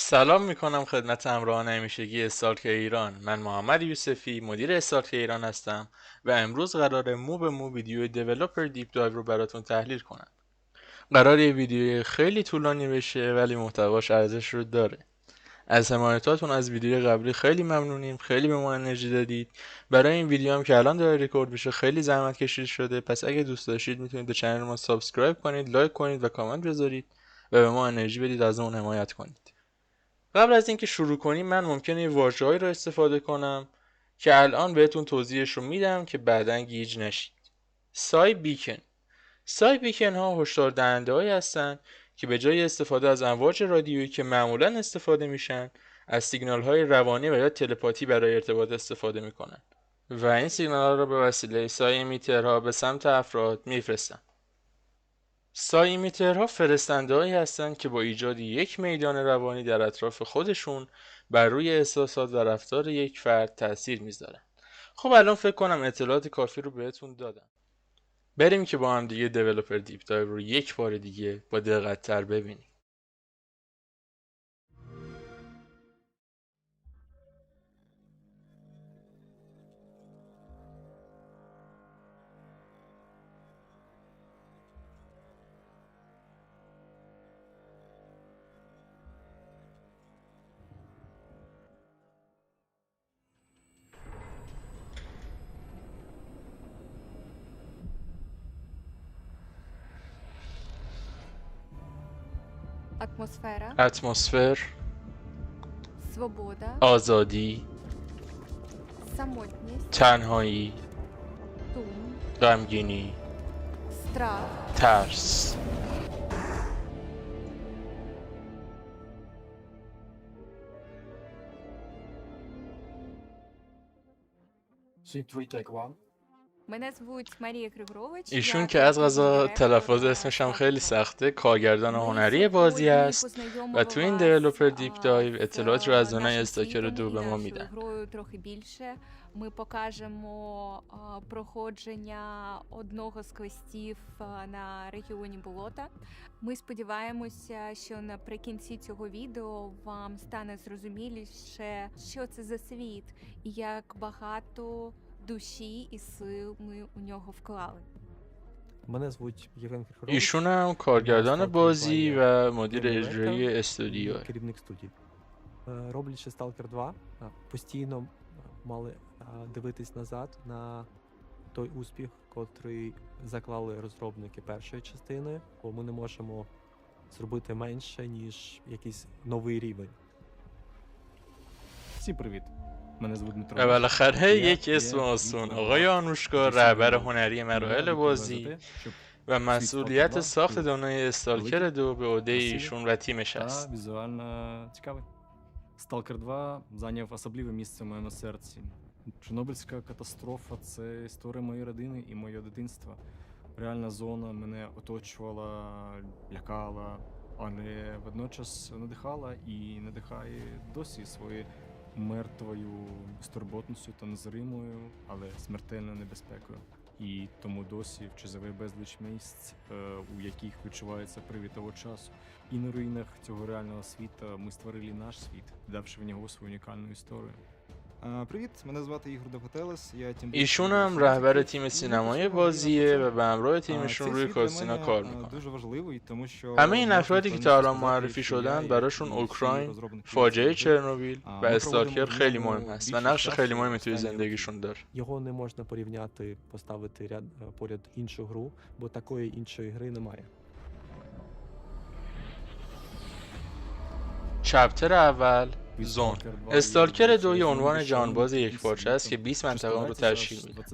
سلام میکنم خدمت همراهان همیشگی استارک ایران. من محمد یوسفی، مدیر استارک ایران هستم و امروز قراره مو به مو ویدیو دیولپر دیپ دایو رو براتون تحلیل کنم. قراره یه ویدیو خیلی طولانی بشه ولی محتواش ارزش رو داره. از حمایتاتون از ویدیو قبلی خیلی ممنونیم، خیلی به ما انرژی دادید. برای این ویدیو هم که الان داره رکورد میشه خیلی زحمت کشیده شده، پس اگه دوست داشتید میتونید به کانال ما سابسکرایب کنید، لایک کنید و کامنت بذارید و به ما انرژی بدید، از اون حمایت کنید. قبل از اینکه شروع کنیم من ممکنه یه واژه‌هایی رو استفاده کنم که الان بهتون توضیحش رو میدم که بعداً گیج نشید. سای بیکن. سای بیکن ها هشدار دهنده هایی هستن که به جای استفاده از امواج رادیویی که معمولاً استفاده میشن، از سیگنال های روانی و یا تلپاتی برای ارتباط استفاده میکنن و این سیگنال ها رو به وسیله سای امیترها به سمت افراد میفرستن. سای ایمیترها فرستنده‌هایی هستند که با ایجاد یک میدان روانی در اطراف خودشون بر روی احساسات و رفتار یک فرد تأثیر میذارن. خب الان فکر کنم اطلاعات کافی رو بهتون دادم. بریم که با هم دیگه دیولپر دیپ دایو رو یک بار دیگه با دقت تر ببینیم. Атмосфера, اتمسفر، свобода, آزادی، самотність, تنهایی، сум, غمگینی، страх, ترس. Мене звуть Марія Григорович. ایشون Я که از креативний غذا директор تلفظ اسمش هم خیلی стартапу. سخته، کارگردان Ми هنری بازی сьогодні است و познайомимо تو این вас دیولپر دیپ دایو з اطلاعات رو از دنیای нашим استاکر світом 2 і به ما нашою میدن. грою трохи більше. Ми покажемо проходження одного з квестів на регіоні болота. Ми сподіваємося, що наприкінці цього відео вам стане зрозуміліше, що це за світ і як багато душі і сил ми у нього вклали. Мене звуть Євген Григорович. ایشون هم Я کارگردان Stalker بازی 2 و مدیر гейм اجرایی директор استودیو. і керівник студії. Роблячи Stalker 2, постійно мали дивитись назад на той успіх, котрий заклали розробники першої частини, бо ми не можемо зробити менше, ніж якийсь новий рівень. всім привіт. Мене звуть Дмитро. و بالاخره Я یک є اسم آسون. лідером آقای آنوشکا، GC رهبر Development. هنری І مراحل я відповідаю بازی за те, щоб و світ مسئولیت Stalker 2 ساخت був دنیای استالکر 2 به عهده красивий ایشون و تیمش та است. візуально цікавий. Stalker 2 зайняв особливе місце в моєму серці. Чорнобильська катастрофа – це історія моєї родини і моєго дитинства. Реальна зона мене оточувала, лякала, але водночас надихала і надихає досі своєю мертвою безтурботністю та незримою, але смертельною небезпекою. І тому досі вчизове безліч місць, у яких відчувається привід того часу. І на руїнах цього реального світа ми створили наш світ, давши в нього свою унікальну історію. Привіт, мене звати Ігор Довготелес, я тім ایشون هم رهبر تیم سینمایی بازیه و به همراه تیمشون روی کاستینا کار میکنه. дуже важливий, тому що همه این افرادی که تا الان معرفی شدن براشون اوکراین، فاجعه چرنوبیل و استالکر خیلی مهم هست و نقش خیلی مهمی توی زندگیشون داره. Його не можна порівняти, поставити поряд іншу гру, бо такої іншої гри немає. چپتر اول، زون. استالکر 2 یه عنوان جهانباز یکپارچه است که 20 منطقه رو تشکیل میده.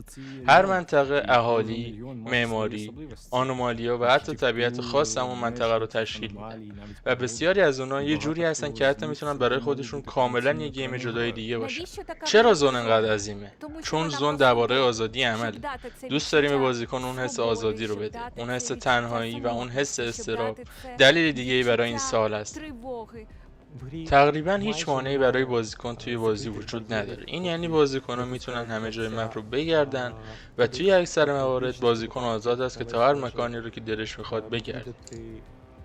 هر منطقه اهالی، معماری، آنومالیا و حتی طبیعت خاص همون منطقه رو تشکیل میدن و بسیاری از اونها یه جوری هستن که حتی میتونن برای خودشون کاملا یه گیم جدای دیگه باشن. چرا زون انقدر عظیمه؟ چون زون درباره آزادی عمله. دوست داریم به بازیکن اون حس آزادی رو بده، اون حس تنهایی و اون حس اضطراب. دلیل دیگه ای برای این سوال هست. В грі تقریبا هیچ майже مانعی برای немає بازیکن توی بازی закритих وجود поділок. نداره. این یعنی بازیکن‌ها میتونن همه جای مپ رو بگردن و توی اکثر موارد بازیکن آزاد است که تا هر مکانی رو که دلش میخواد بگرده. відвідати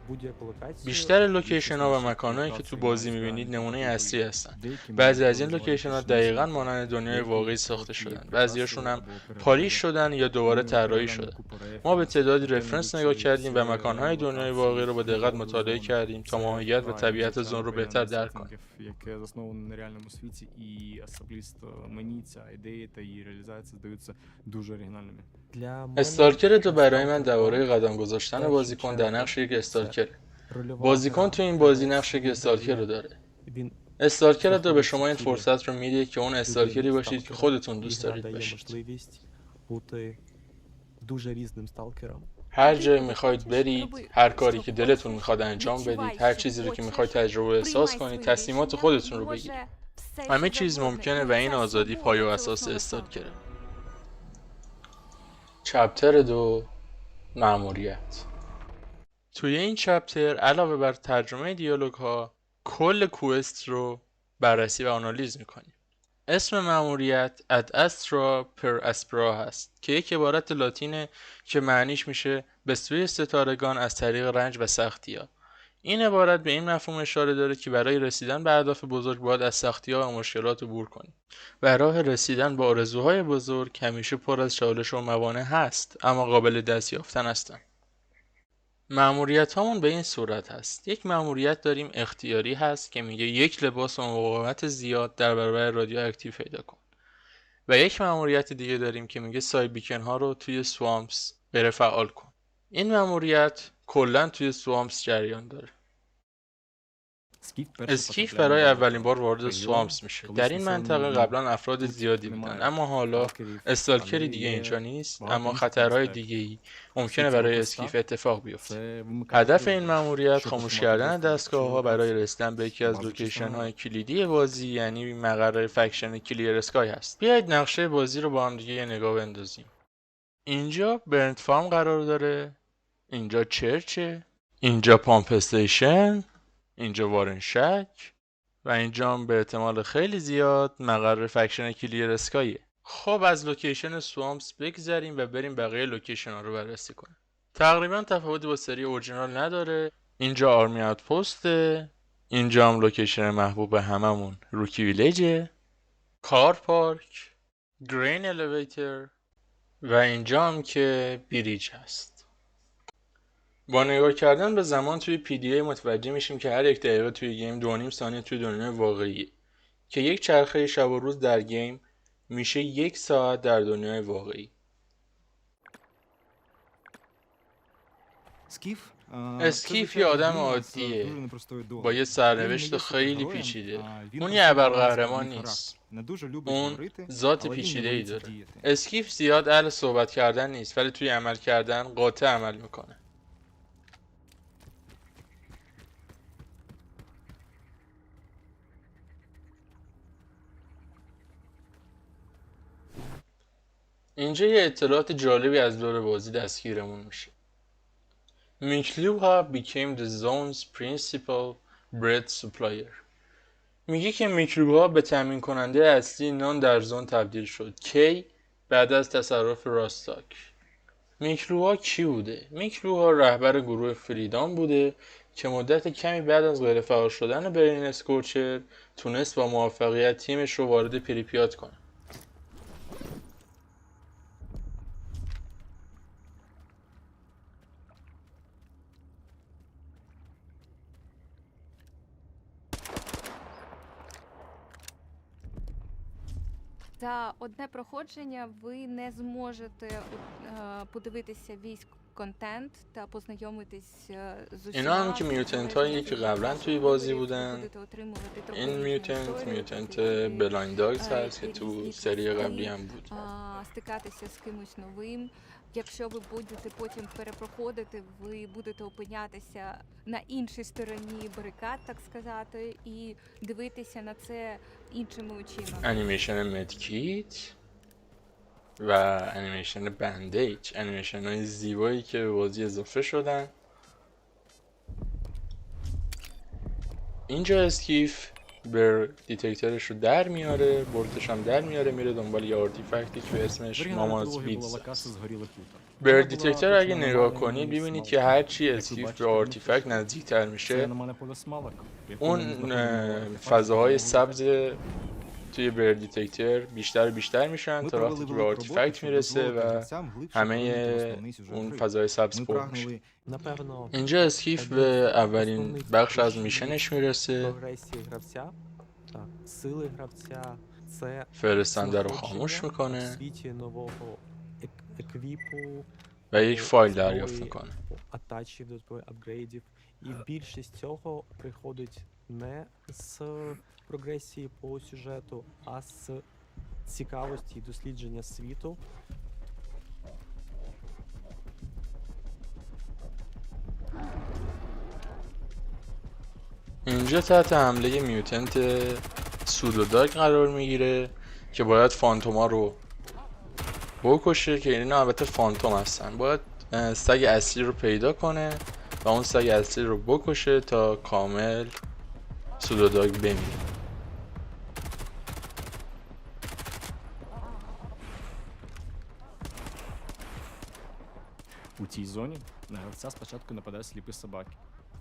будь-яку локацію. بیشتر більше لوکیشن ها و значить, مکان هایی که تو локації بازی мають میبینید реальні نمونه будівлі. اصلی هستن. Деякі بعضی мають از این візуальні لوکیشن ها пишні دقیقا зміни, مانند دنیای деякі واقعی ساخته короткий شدن. прикраси بعضیاشون هم або перегляди. پالیش شدن یا دوباره Ми طراحی переглянемо شدن. купу ما به تعدادی референсів, رفرنس де نگاه навчились کردیم و مکانهای دنیای локації واقعی رو با دقت фільмової مطالعه зони. کردیم تا Це ماهیت و реальні, طبیعت звичайно, زون رو реальні بهتر درک کنیم. сеттингів, яке засноване на реальному світі, і особисто мені ця ідея та її реалізація здаються дуже оригінальними. Для мене استالکر دو برای من Stalker 2 درباره قدم گذاشتن першу بازیکن در чергу نقش یک це استالکره. рольова بازیکن гра, تو این بازی гравець نقش یک استالکر رو داره. він استالکر 2 به знаходиться شما این в тілі فرصت رو میده که اون استالکری людини باشید که сталкера, خودتون і دوست гра دارید дає باشید. можливість бути дуже різним сталкером. هر Ти جایی куди میخواید хочеш, برید، роби, هر що کاری که دلتون хочеш, میخواد انجام відчувай, بدید، هر що چیزی رو که хочеш, میخواید تجربه احساس приймай کنید، свої تصمیمات рішення, خودتون і رو може بگیرید. все, همه що چیز завгодно. ممکنه І و این ця آزادی свобода پایه و – це اساس основа استالکره. сталкера. چپتر 2 مأموریت. توی این چپتر علاوه بر ترجمه دیالوگ ها کل کوست رو بررسی و آنالیز میکنیم. اسم مأموریت اد استرا پر اسپرا هست که یک عبارت لاتینه که معنیش میشه به سوی ستارگان از طریق رنج و سختی‌ها. این عبارت به این مفهوم اشاره داره که برای رسیدن به اهداف بزرگ باید از سختی‌ها و مشکلات عبور کنیم. و راه رسیدن به آرزوهای بزرگ همیشه پر از چالش و موانع هست، اما قابل دست یافتن هستن. مأموریت هامون به این صورت هست. یک مأموریت داریم اختیاری هست که میگه یک لباس و مقاومت زیاد در برابر رادیواکتیو پیدا کن. و یک مأموریت دیگه داریم که میگه سایبیکن ها رو توی سوامپس بره فعال کن. این مأموریت کلا توی سوامپس جریان داره. اسکیف برای اولین بار وارد سوامپس میشه. در این منطقه قبلا افراد زیادی بودن، اما حالا استالکری دیگه اینجا نیست، اما خطرهای دیگه‌ای ممکنه برای اسکیف اتفاق بیفته. هدف این مأموریت خاموش کردن دستگاه‌ها برای رسیدن به یکی از لوکیشن‌های کلیدی بازی، یعنی مقر فکشن کلیر اسکای هست. بیایید نقشه بازی رو با هم دیگه یه نگاه بندازیم. اینجا برنت فارم قرار داره، اینجا چرچه، اینجا پامپ استیشن، اینجا وارن شک و اینجا هم به احتمال خیلی زیاد مقر فکشن کلیر اسکایه. خب از لوکیشن سوامپس بگذریم و بریم بقیه لوکیشن ها رو بررسی کنیم. تقریبا تفاوتی با سری اورجینال نداره. اینجا آرمی اوتپوسته، اینجا هم لوکیشن محبوب هممون روکی ویلیجه، کار پارک، گرین الیویتر و اینجا هم که بریج هست. با نگاه کردن به زمان توی PDA متوجه میشیم که هر یک دقیقه توی گیم 2.5 ثانیه توی دنیای واقعیه که یک چرخه شب و روز در گیم میشه 1 ساعت در دنیای واقعی. Скіф. اسکیف یه آدم عادیه با یه سرنوشت خیلی پیچیده. اون یه ابرقهرمان نیست. اون ذات پیچیده‌ای داره. اسکیف زیاد اهل صحبت کردن نیست، ولی توی عمل کردن قاطع عمل میکنه. اینجا یه اطلاعات جالبی از دور بازی دستگیرمون میشه. میکلوها became the zone's principal bread supplier. میگه که میکلوها به تامین کننده اصلی نان در زون تبدیل شد. کی؟ بعد از تصرف راستاک. میکلوها کی بوده؟ میکلوها رهبر گروه فریدان بوده که مدت کمی بعد از غیرفعال شدن برلین اسکورچر تونست با موفقیت تیمش رو وارد پریپیات کنه. За одне проходження ви не зможете подивитися весь контент та познайомитись з усіма. اینا هم که میوتنت هایی که قبلا توی بازی بودن. будете отримувати این میوتنت بلایند داگز هست که تو سری قبلی هم بود. Стикатися з кимось новим. Якщо ви будете потім перепроходити, ви будете опинятися на іншій стороні барикад, так сказати, і дивитися на це іншими очима. انیمیشن مدکیت و انیمیشن بندیج، انیمیشن های زیبایی که به بازی اضافه شدن. اینجا اسکیف بر دیتکتورش رو در میاره، بولتش هم در میاره، میره دنبال یه آرتیفکتی که اسمش В оригінальній ماماز трилогії була بیدز локація است. згорілих хутор. بر Вона була دیتکتور اگه точно نگاه аномальною کنید і ببینید Смалок. که هرچی Як ви اسکیف бачите, به він آرتیفکت точно. نزدیکتر Це میشه аномальне поле Смалок, в якому ми اون знаходимо артефакти فضاهای допомоги. سبز توی بر دیتکتور بیشتر و بیشتر میشن Ми تا провели وقتی که به велику роботу, آرتیفکت щоб میرسه дозволити و гравцям глибше همه поринути в основний сюжет اون гри. فضای سبز Ми پر میشه. прагнули Напевно, اینجا اسکیف один به з اولین основних بخش از рушій میشنش میرسه. прогресії гравця, так, сили гравця, це فرستنده رو знаходження خاموش в میکنه світі нового еквіпу, و یک або فایل دریافت зброї, میکنه. або атачів до зброї, апгрейдів. І більшість цього приходить не з прогресії по сюжету, а з цікавості і дослідження світу. اینجا تحت حمله میوتنت سودوداگ قرار میگیره که باید فانتوما رو بکشه که اینا البته فانتوم هستن. باید سگ اصلی رو پیدا کنه و اون سگ اصلی رو بکشه تا کامل سودوداگ بمیره. У цій зоні на гравця спочатку нападає сліпі собаки,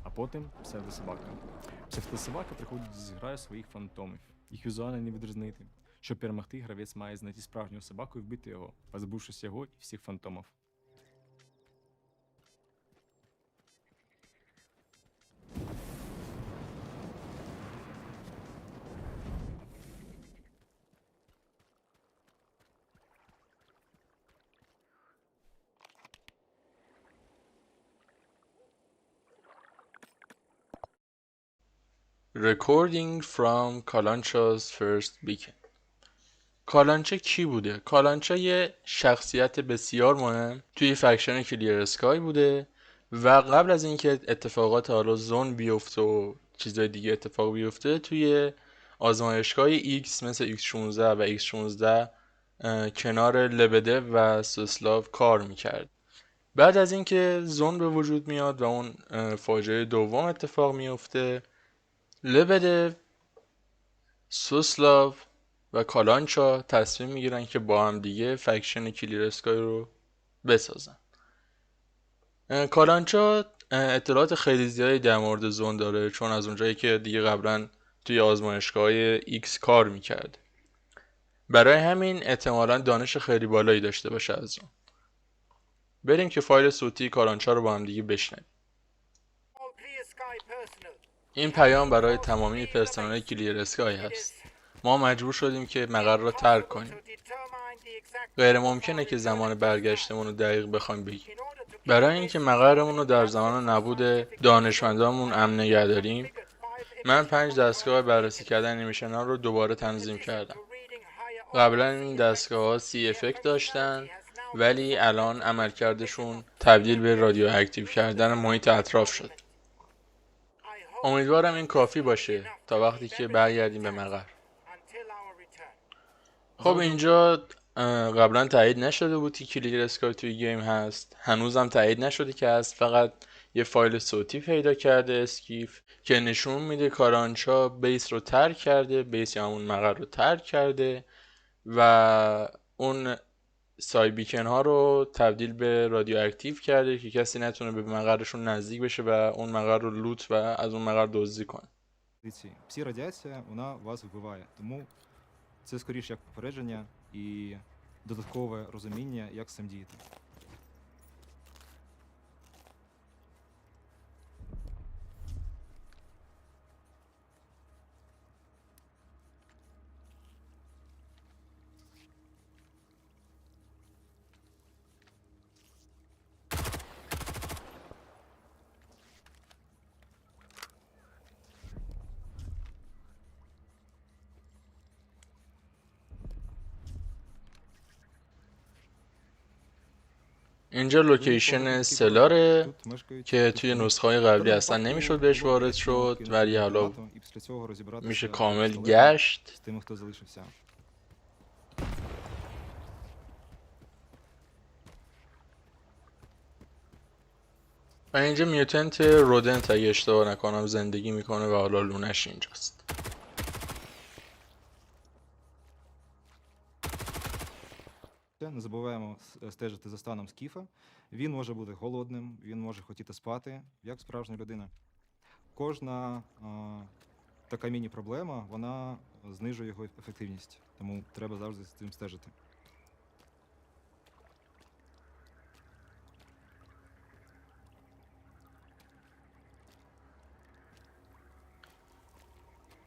а потім псевдособака. Псевдособака приходить зі граю своїх фантомів. Їх візуально не відрізнити. Щоб перемогти, гравець має знайти справжнього собаку і вбити його, позбувшись його і всіх фантомів. Recording from کالانچا's first beacon. کالانچا کی بوده؟ کالانچا یه شخصیت بسیار مهم توی فکشن کلیر اسکای بوده و قبل از اینکه اتفاقات حالا زون بیفته و چیزای دیگه اتفاق بیفته توی آزمایشگاه X مثل X16 و X16 کنار لبده و سوسلاو کار میکرد. بعد از اینکه زون به وجود میاد و اون فاجعه دوم اتفاق میفته، لبده، سوسلاو و کالانچا تصمیم میگیرن که با هم دیگه فکشن کلیر اسکای رو بسازن. کالانچا اطلاعات خیلی زیادی در مورد زون داره چون از اونجایی که دیگه قبلا توی آزمایشگاه X کار میکرد. برای همین احتمالاً دانش خیلی بالایی داشته باشه از زون. بریم که فایل صوتی کالانچا رو با هم دیگه بشنویم. این پیام برای تمامی پرسنل کلیر اسکای هست. ما مجبور شدیم که مقر را ترک کنیم. غیر ممکنه که زمان برگشتمون رو دقیق بخوایم بگیم. برای اینکه مقرمون رو در زمان نبود دانشمندامون امن نگه داریم، من 5 دستگاه بررسی کردن انیمیشن ها رو دوباره تنظیم کردم. قبلا این دستگاه ها سی افکت داشتن ولی الان عملکردشون تبدیل به رادیو اکتیو کردن محیط اطراف شد. امیدوارم این کافی باشه تا وقتی که برگردیم به مقر. خب اینجا قبلا تایید نشده بود که کلیر اسکای توی گیم هست، هنوزم تایید نشده که هست، فقط یه فایل صوتی پیدا کرده اسکیف که نشون میده کالانچا بیس رو ترک کرده، بیس یا همون مقر رو ترک کرده و اون سای بیکن ها رو تبدیل به رادیو اکتیو کرده که کسی نتونه به مقرشون نزدیک بشه و اون مقر رو лут و از اون مقر دزدی کنه. Всі радіація, вона вас вбиває. Тому це скоріше як попередження і додаткове розуміння, як з цим діяти. اینجا لوکیشن سلاره که توی نسخه قبلی اصلا نمیشد بهش وارد شد ولی حالا میشه کامل گشت. з тими, хто залишився. و اینجا میوتنت رودنت اگه اشتباه نکنم زندگی میکنه و حالا لونش اینجاست. повітря, не забуваємо стежити за станом скіфа. Він може бути голодним, він може хотіти спати, як справжня людина. Кожна така міні-проблема, вона знижує його ефективність, тому треба завжди з цим стежити.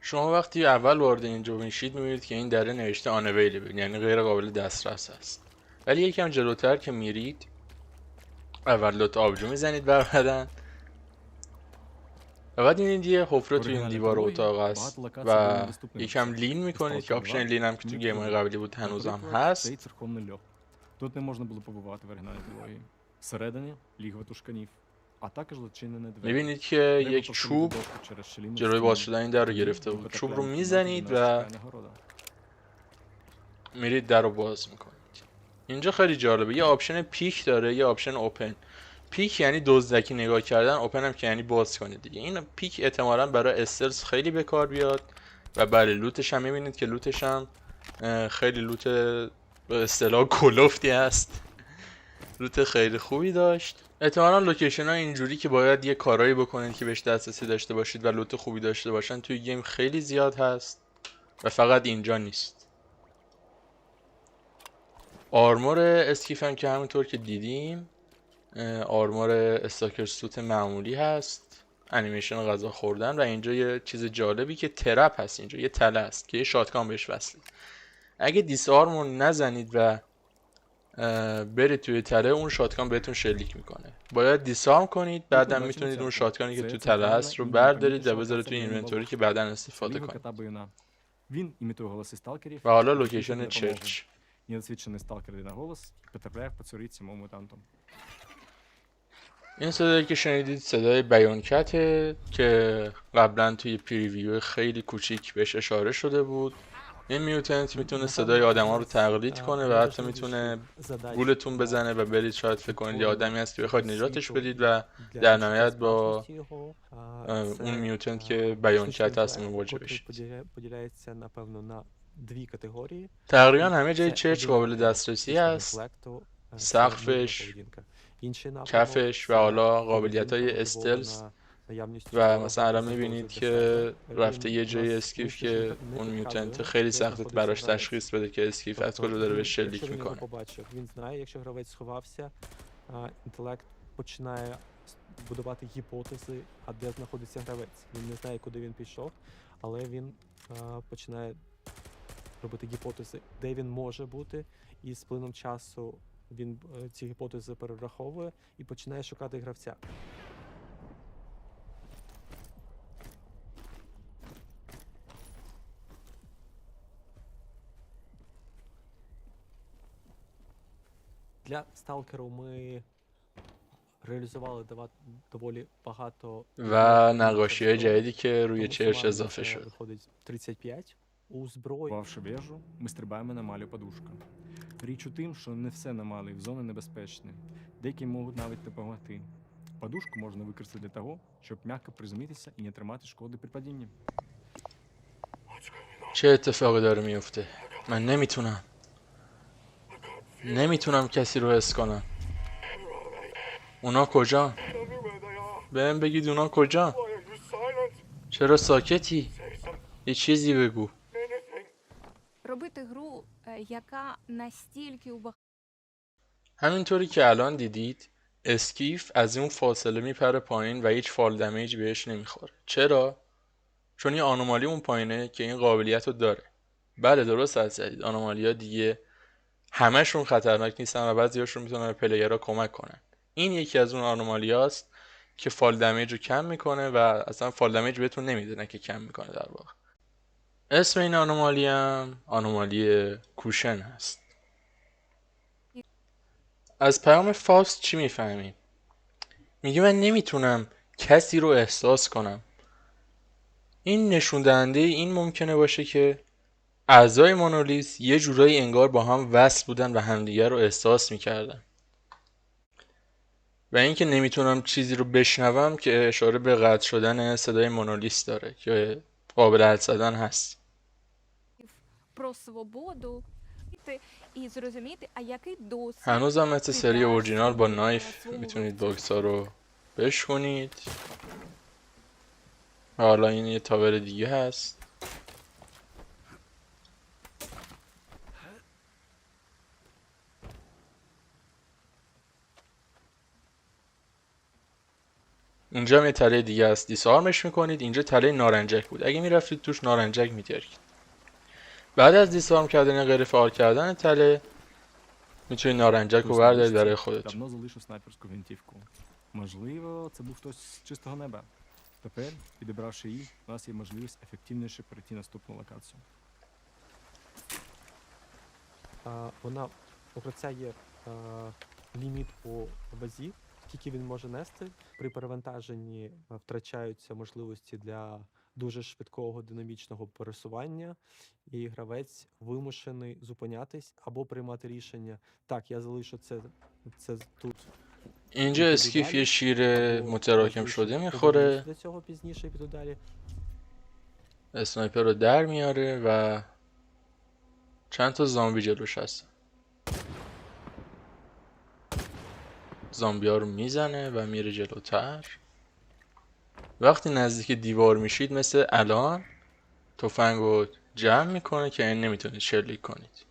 شما وقتی اول وارد اینجا میشید میبینید که این دره نوشته unavailable، یعنی غیر قابل دسترس است. ولی یکم جلوتر که میرید اول دوتا آبجو میزنید بر بدن و بعد میبینید یه حفره توی این دیوار اتاق است و یکم لین میکنید که آپشن لین هم که تو گیم های قبلی بود هنوزم هست. Цей церковний льох. Тут не можна було побувати в оригінальній трилогії. Всередині лігва тушканів, а також зачинене двері. میبینید که Треба یک просунути چوب дошку через щілину в جلوی стіні. باز شدن این در رو Тоді گرفته ми بود. потрапляємо چوب رو в кімнату, де میزنید нас و чекає нагорода. میرید در رو باز میکنید. اینجا خیلی جالبه، یه آپشن پیک داره، یه آپشن اوپن. پیک یعنی دزدکی نگاه کردن، اوپن هم که یعنی باز کنید دیگه. این پیک احتمالاً برای استلز خیلی به کار بیاد و برای لوتش هم میبینید که لوتش هم خیلی لوت به اصطلاح کلفتی هست. لوت خیلی خوبی داشت. احتمالاً لوکیشن ها اینجوری که باید یه کارایی بکنید که بهش دسترسی داشته باشید و لوت خوبی داشته باشن توی گیم خیلی زیاد هست و فقط اینجا نیست. آرمور اسکیف هم که همونطور که دیدیم آرمور استاکر سوت معمولی هست، انیمیشن غذا خوردن و اینجا یه چیز جالبی که ترپ هست، اینجا یه تله است که یه شاتگان بهش وصلید. اگه دیس آرمور نزنید و برید توی تله، اون شاتگان بهتون شلیک میکنه. باید دیسارم کنید، بعدا میتونید اون شاتگانی که تو تله هست رو بردارید و بذارید توی اینونتوری که بعدا استفاده Лігва کنید. кота Боюна. Він імітує голоси сталкерів. و حالا і لوکیشن допоможе. چرچ. Недосвідчений сталкер йде на голос і потрапляє в пацюрі цьому мутанту. این صدایی که شنیدید صدای بیانکته که قبلا توی پریویو خیلی کوچیک بهش اشاره شده بود. این میوتنت میتونه صدای آدما رو تقلید کنه و حتی میتونه گولتون بزنه و برید شاید فکر کنید یه آدمی هست که بخواید نجاتش بدید و در نهایت با اون میوتنت که بیانکت هست مواجه بشید. поділяється, напевно, на дві категорії. تقریبا همه جای Це چرچ один قابل варіант دسترسی чистого هست، інтелекту, سقفش، поведінка. Інший напрямок کفش و це حالا поведінка, قابلیت‌های мотивована استلز наявністю و مثلا الان загрози میبینید для که себе. رفته Він یه جای нас اسکیف вище که не اون میوتنت підказує, خیلی де سخته знаходиться براش гравець. تشخیص بده که اسکیف از Тобто کجا داره він, به شلیک якщо він його میکنه. побачив, він знає, якщо гравець сховався, інтелект починає будувати гіпотези, а де знаходиться гравець. Він не знає, куди він пішов, але він починає робити гіпотези, де він може бути, і з плином часу він ці гіпотези перераховує і починає шукати гравця. Для сталкеру ми реалізували доволі багато و نقاشی های جدیدی که روی тому چرچ сумарно اضافه це شد. виходить 35. У зброї Впавши вежу, ми стрибаємо на малю подушку. Річ у тим, що не все на малій зони небезпечне. Деякі можуть навіть допомогти. Подушку можна використати для того, щоб м'яко приземлитися і не тримати шкоди при падінні. چه اتفاقی داره میفته؟ من نمیتونم کسی رو حس کنم. اونا کجا؟ بهم بگید اونا کجا؟ چرا ساکتی؟ یه چیزی بگو. Робити гру, яка настільки همینطوری که الان دیدید اسکیف از اون فاصله میپره پایین و هیچ فال دمیج بهش نمیخوره. چرا؟ چون یه آنومالی اون پایینه که این قابلیت رو داره. بله درست حدس زدید، آنومالی ها دیگه همشون خطرناک نیستن و بعضیاشون میتونن به پلیرها کمک کنن. این یکی از اون آنومالی هاست که فال دمیج رو کم میکنه و اصلا فال دمیج بهتون نمیده، نه که کم میکنه در واقع. اسم این آنومالی هم آنومالی کوشن هست. از پیام فاست چی میفهمیم؟ میگه من نمیتونم کسی رو احساس کنم. این نشون دهنده این ممکنه باشه که اعضای مونولیت یه جورایی انگار با هم وصل بودن و همدیگر رو احساس میکردن. و اینکه نمیتونم چیزی رو بشنوم که اشاره به قطع شدن صدای مونولیت داره که قابل حدس زدن هست. про свободу, вивчити і зрозуміти, а який досвід هنوزم مثل سری ти اورجینال با даш نایف своєму میتونید вивченню. باکس ها رو بشکنید. و حالا این یه تاور دیگه هست. اینجا هم یه تله دیگه هست، دیسارمش میکنید. اینجا تله نارنجک بود، اگه میرفتید توش نارنجک میترکید. بعد از دیسارم کردن یا غیر فعال کردن تله میتونید نارنجک رو Хтось на بردارید برای вишці خودتون. давно залишив снайперську гвинтівку. Можливо, це був хтось з чистого неба. Тепер, підібравши її, у нас є можливість ефективніше перейти наступну локацію. Вона у гравця є ліміт по базі, скільки він може нести. При перевантаженні втрачаються можливості для дуже швидкого динамічного пересування, і гравець вимушений зупинятись або приймати рішення. Так, я залишу це тут. اینجا піду اسکیف далі, یه شیر або متراکم я شده залишу, میخوره، повернусь до цього пізніше і піду далі. اسنایپر رو در میاره و چند تا زامبی جلوش هستن. زامبی ها رو میزنه و میره جلوتر. وقتی نزدیک دیوار میشید مثل الان تفنگ رو جمع میکنه که این نمیتونید شلیک کنید.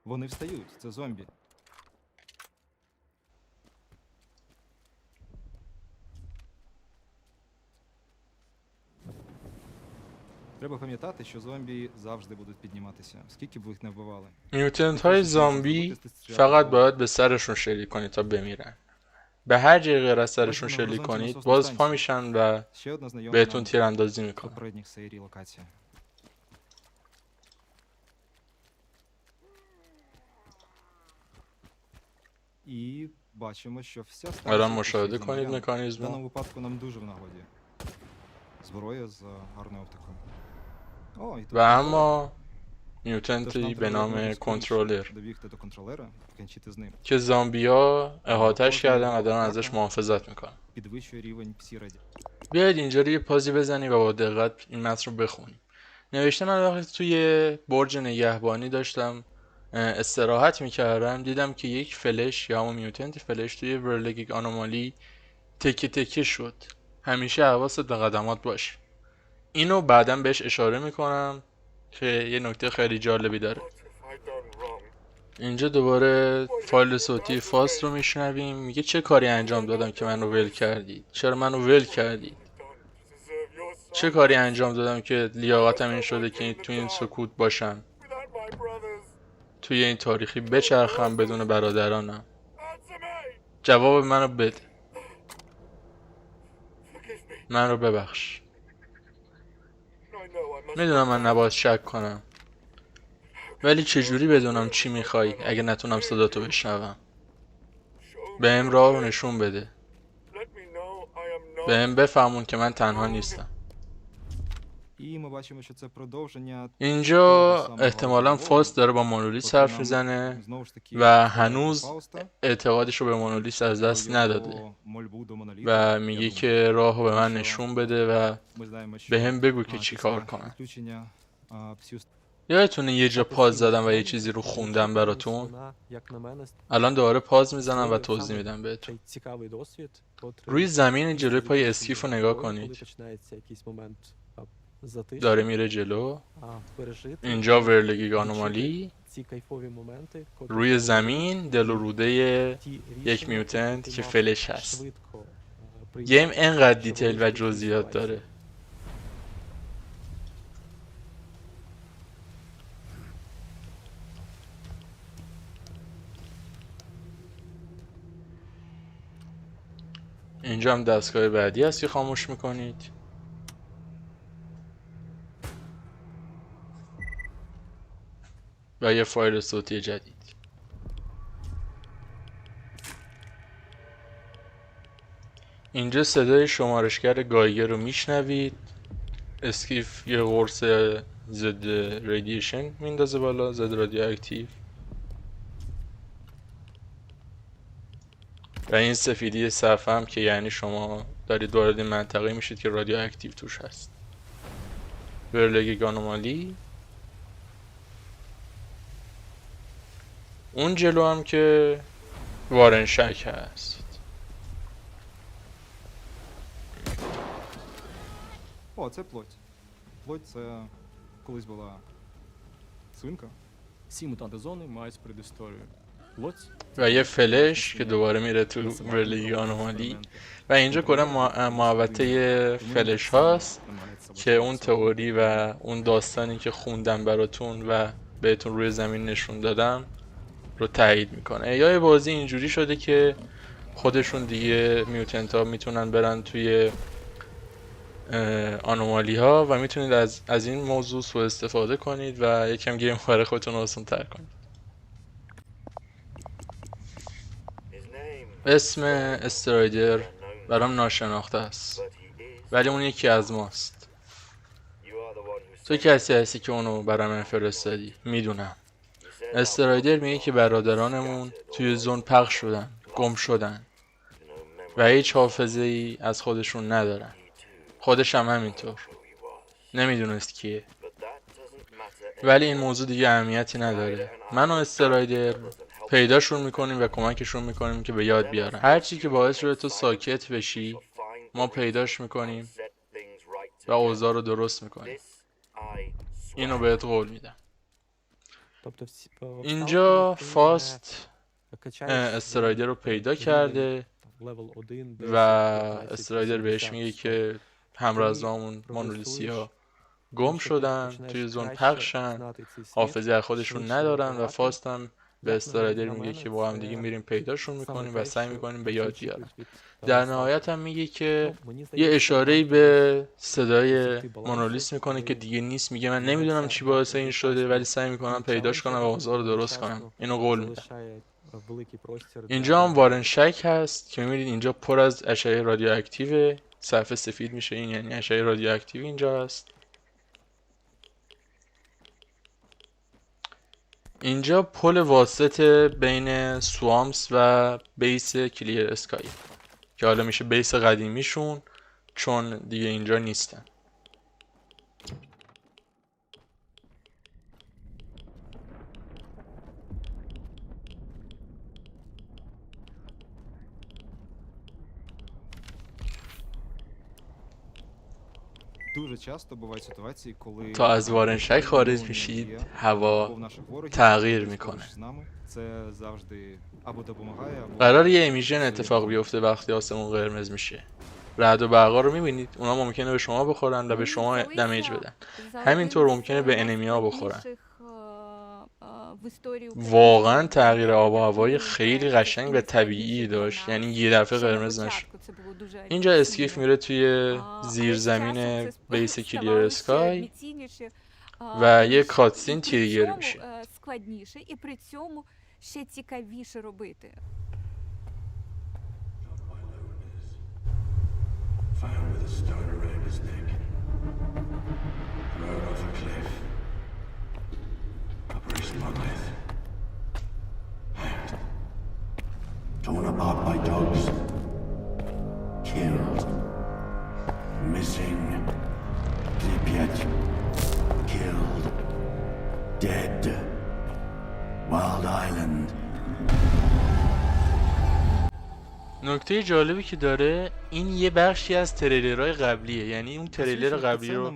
Вони встають, це зомбі. Треба пам'ятати, що зомбі завжди будуть підніматися, скільки б ви їх не вбивали. میوتنت های زامبی فقط باید به سرشون شلیک کنید تا بمیرن. به هر جای غیر از سرشون شلیک کنید باز پا میشن و Ще одна знайома بهتون нам تیراندازی з میکنن. попередніх серій локація. І бачимо, що вся الان станція مشاهده пустить کنید зомбіян. В مکانیزم даному випадку нам дуже в нагоді. Зброя з гарною оптикою. О, і тут و اما میوتنتی به треба نام якомога скоріше کنترلر добігти до контролера, покінчити з ним. که زامبیا احاطش کردن و دارن ازش محافظت میکنن. Підвищує рівень псі-раді. بیاید اینجا رو یه پازی بزنی و با دقت این متن رو بخونیم. نوشته من وقتی توی برج نگهبانی داشتم استراحت میکردم دیدم که یک فلش یا همون میوتنت فلش توی ورلگیگ آنومالی تکه تکه شد. همیشه حواست به قدمات باشه. اینو بعدا بهش اشاره میکنم که یه نکته خیلی جالبی داره. اینجا دوباره فایل صوتی فاست رو میشنویم. میگه چه کاری انجام دادم که منو ول کردید؟ چرا منو ول کردید؟ چه کاری انجام دادم که لیاقتم این شده که تو این سکوت باشم؟ توی این تاریخی بچرخم بدون برادرانم؟ جواب منو بده. من رو ببخش. میدونم من نباید شک کنم، ولی چجوری بدونم چی میخوای اگه نتونم صداتو بشنوم؟ بهم راه رو نشون بده. بهم بفهمون که من تنها نیستم. І ми бачимо, що це продовження. اینجا احتمالا فاست داره با مونولیس Тобто حرف нам, میزنه знову ж таки, و відправити هنوز Фауста, اعتقادش رو به مونولیس از دست його نداده мольбу до Моноліта. و Я میگه думаю, که راهو به من що نشون بده و ми знаємо, що به هم بگو که після چی کار کنم. відключення псів یادتونه یه جا پاز زدم و یه چیزی رو خوندم براتون؟ Вона, як на мене, الان دوباره پاز میزنم و створює توضیح саме میدم بهتون. цей цікавий досвід, котрий روی زمین جلوی پای закінчує اسکیف رو грою, نگاه коли کنید. починається якийсь момент затишку, داره میره جلو. пережити اینجا і ورلگیگ відчути آنومالی. ці кайфові моменти, котрі روی коли زمین دل و روده ті یک рішення, میوتنت які که мав فلش هست. швидко گیم прийняти, انقدر щоб دیتیل و вийти з جزئیات ситуації. داره. اینجا هم دستگاه بعدی هست که خاموش میکنید. و یه فایل صوتی جدید. اینجا صدای شمارشگر گایگر رو میشنوید. اسکیف یه قرص ضد رادییشن میندازه بالا، ضد رادیواکتیو. و این سفیدی صفحه هم که یعنی شما دارید وارد این منطقه میشید که رادیواکتیو توش هست. ورلگ گانومالی. اون جلو هم که وارنشک هست. О, це плоть. Плоть це колись була свинка. Всі мутанти зони мають предісторію. Плоть و یه فلش که دوباره میره تو ورلگ گانومالی. و اینجا کلا محوطه فلش هاست که اون تئوری و اون داستانی که خوندم براتون و بهتون روی زمین نشون دادم رو تایید میکنه. یا بازی اینجوری شده که خودشون دیگه میوتنت ها میتونن برن توی آنومالی ها و میتونید از این موضوع سوء استفاده کنید و یکم گیم برای خودتون آسان تر کنید. اسم استرایدر برام ناشناخته است ولی اون یکی از ماست. تو کسی هستی که اونو برام فرستادی. میدونم. استرایدر میگه که برادرانمون توی زون پخش شدن، گم شدن و هیچ حافظه ای از خودشون ندارن. خودش هم همینطور. نمیدونست کیه. ولی این موضوع دیگه اهمیتی نداره. من و استرایدر پیداشون میکنیم و کمکشون میکنیم که به یاد بیارن. هرچی که باعث شده تو ساکت بشی ما پیداش میکنیم و اوضاع رو درست میکنیم. اینو بهت قول میدم. Тобто اینجا فاست استرایدر رو پیدا کرده و استرایدر بهش میگه که همراهزامون مونولیسیا گم شدن، توی زون پخشن، حافظه از خودشون ندارن و فاست هم به استرایدر میگه که با هم دیگه میریم پیداشون میکنیم و سعی میکنیم به یاد بیارن. در نهایت هم میگه که یه اشاره‌ای به صدای مونولیس میکنه که دیگه نیست. میگه من نمیدونم چی باعث این شده ولی سعی میکنم پیداش کنم و اوضاع رو درست کنم. اینو قول میدم. اینجا هم وارنشک هست که میبینید اینجا پر از اشعه رادیواکتیو. صفحه سفید میشه، این یعنی اشعه رادیواکتیو اینجا هست. اینجا پل واسط بین سوامس و بیس کلیر اسکای که حالا میشه بیس قدیمیشون چون دیگه اینجا نیستن. Дуже часто бувають ситуації, коли تا از وارنشک خارج میشید هوا تغییر میکنه. з нами. Це завжди або допомагає, або قرار یه امیژن اتفاق بیفته وقتی آسمون قرمز میشه. رعد و برقا رو میبینید، اونا ممکنه به شما بخورن و به شما دمیج بدن. همینطور ممکنه به انمیا بخورن. واقعا تغییر آب و هوای خیلی قشنگ و طبیعی داشت، یعنی یه دفعه قرمز نشد. اینجا اسکیف میره توی زیرزمین بیس کلیر اسکای و یه کاتسین تریگر میشه. складніше і при цьому ще цікавіше робити. Found with a stone around his neck. Thrown off a cliff. A priest monolith. Hanged. Torn apart by dogs. Killed. Missing. Pripyat. Killed. Dead. Wild Island. نکته جالبی که داره این یه بخشی از تریلرهای قبلیه. یعنی اون تریلر قبلی رو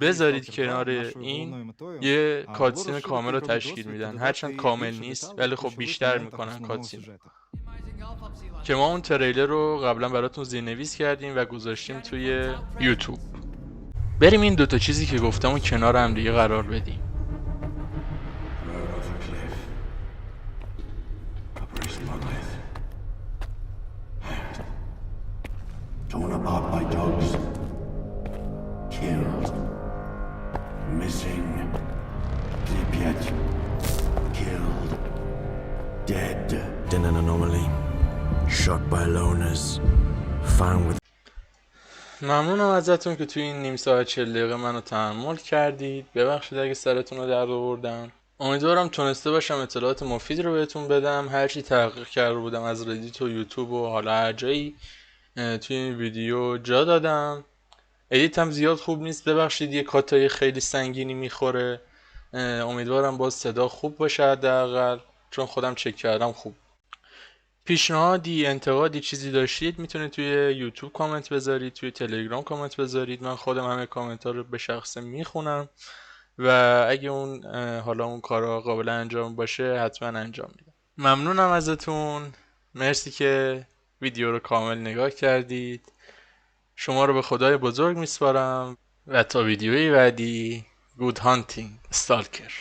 بذارید کنار این یه کاتسین کامل رو تشکیل میدن. هرچند کامل نیست ولی خب بیشتر میکنن کاتسین که ما اون تریلر رو قبلا براتون زیرنویس کردیم و گذاشتیم توی یوتیوب. بریم این دوتا چیزی که گفتم و کنار هم دیگه قرار بدیم. Thrown off a cliff. A priest monolith. Hanged. Torn apart by dogs. Killed. Missing. Pripyat. Killed. Dead. In an anomaly. Shot by loners. Found with ممنونم ازتون که توی این نیم ساعت 40 دقیقه منو تحمل کردید. ببخشید اگه سرتون رو درد آوردم. امیدوارم تونسته باشم اطلاعات مفید رو بهتون بدم. هرچی تحقیق کرده بودم از ردیت و یوتیوب و حالا هر جایی توی این ویدیو جا دادم. ادیت هم زیاد خوب نیست، ببخشید یه کاتای خیلی سنگینی میخوره. امیدوارم باز صدا خوب باشه حداقل، چون خودم چک کردم خوب. پیشنهادی، انتقادی، چیزی داشتید میتونید توی یوتیوب کامنت بذارید، توی تلگرام کامنت بذارید. من خودم همه کامنت ها رو به شخصه میخونم و اگه حالا اون کارا قابل انجام باشه حتما انجام میدم. ممنونم ازتون. مرسی که ویدیو رو کامل نگاه کردید. شما رو به خدای بزرگ میسپارم و تا ویدیوی بعدی، گود هانتینگ استالکر.